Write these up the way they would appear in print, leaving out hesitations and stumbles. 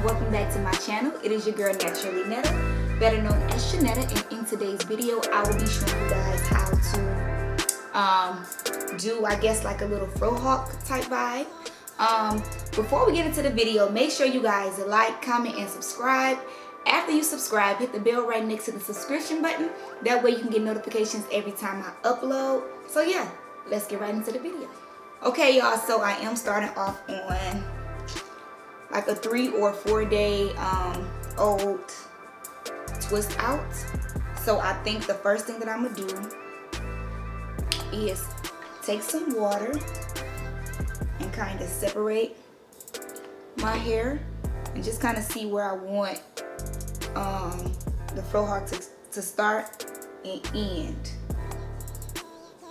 Welcome back to my channel. It is your girl Naturally Netta, better known as Shanetta, and in today's video I will be showing you guys how to do, I guess, like a little frohawk type vibe. Before we get into the video, make sure you guys like, comment, and subscribe. After you subscribe, hit the bell right next to the subscription button. That way you can get notifications every time I upload. So yeah, let's get right into the video. Okay y'all, so I am starting off on like a 3 or 4 day old twist out. So I think the first thing that I'm gonna do is take some water and kind of separate my hair and just kind of see where I want the frohawk to start and end.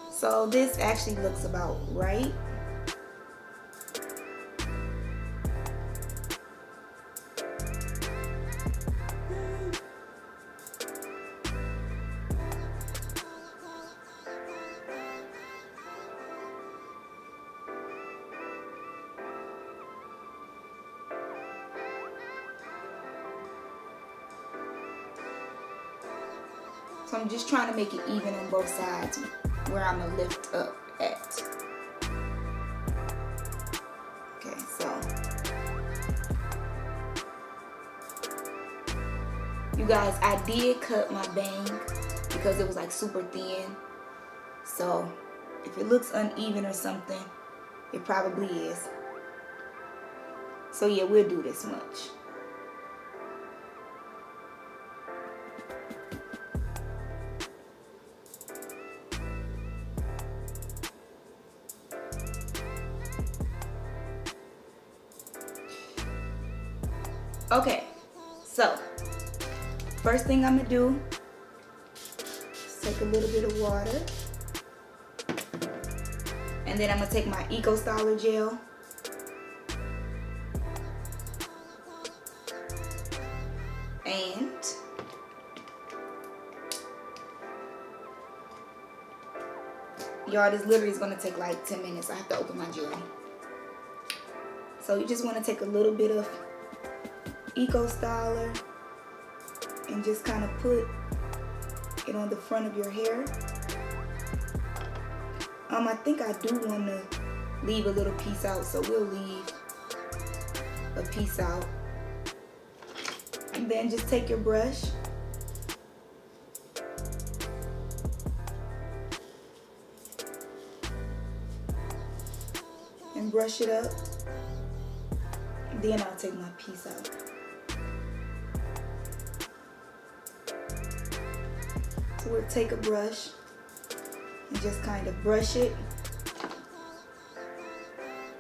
So this actually looks about right. So I'm just trying to make it even on both sides where I'm gonna lift up at. Okay, so you guys, I did cut my bang because it was like super thin. So if it looks uneven or something, it probably is. So yeah, we'll do this much. Okay, so first thing I'm gonna do is take a little bit of water, and then I'm gonna take my Eco Styler gel and y'all, this literally is gonna take like 10 minutes. I have to open my gel. So you just want to take a little bit of Eco Styler and just kind of put it on the front of your hair. I think I do want to leave a little piece out, so we'll leave a piece out. And then just take your brush and brush it up. And then I'll take my piece out. So we'll take a brush and just kind of brush it.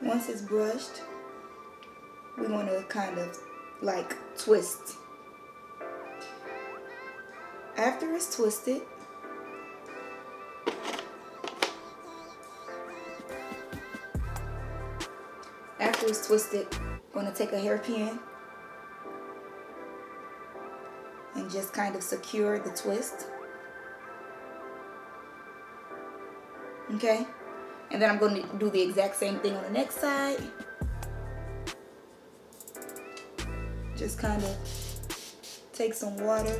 Once it's brushed, we want to kind of like twist. After it's twisted, I'm going to take a hairpin and just kind of secure the twist. Okay, and then I'm going to do the exact same thing on the next side. Just kind of take some water.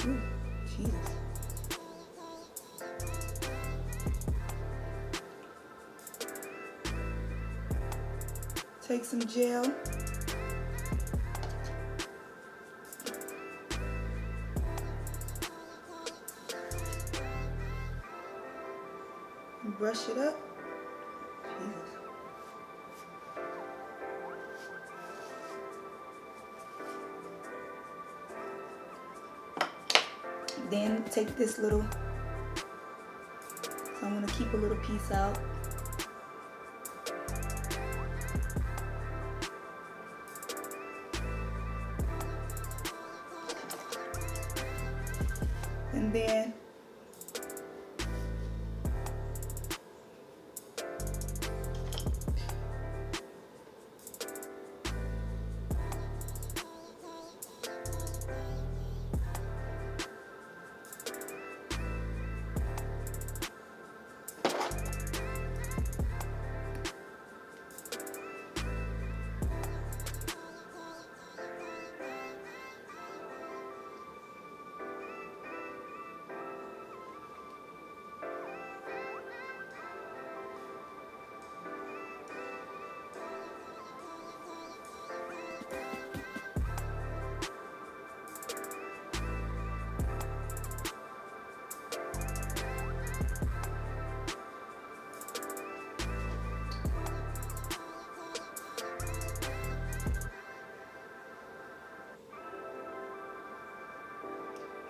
Ooh, Jesus. Take some gel. And brush it up. Jesus. Then take this little, so I'm going to keep a little piece out. And then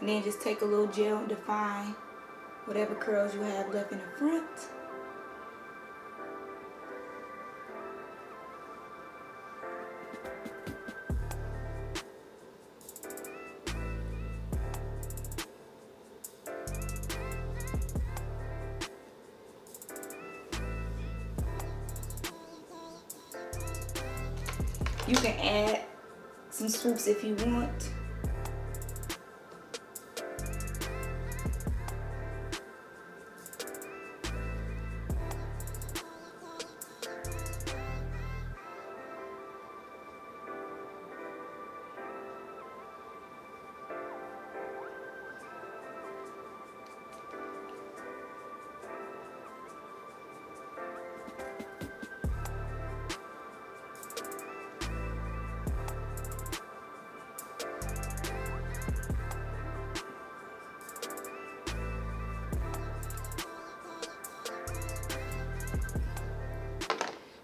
And then just take a little gel and define whatever curls you have left in the front. You can add some swoops if you want.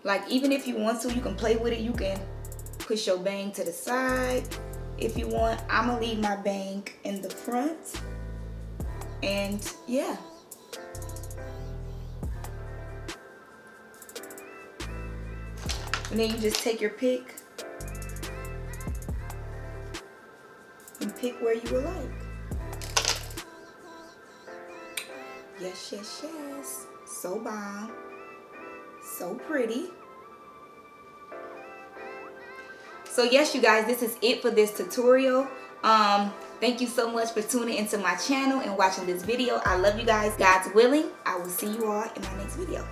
Like, even if you want to, you can play with it. You can push your bang to the side if you want. I'm gonna leave my bang in the front. And yeah. And then you just take your pick and pick where you would like. Yes, yes, yes. So bomb. So pretty. So yes, you guys, this is it for this tutorial. Thank you so much for tuning into my channel and watching this video. I love you guys. God's willing, I will see you all in my next video.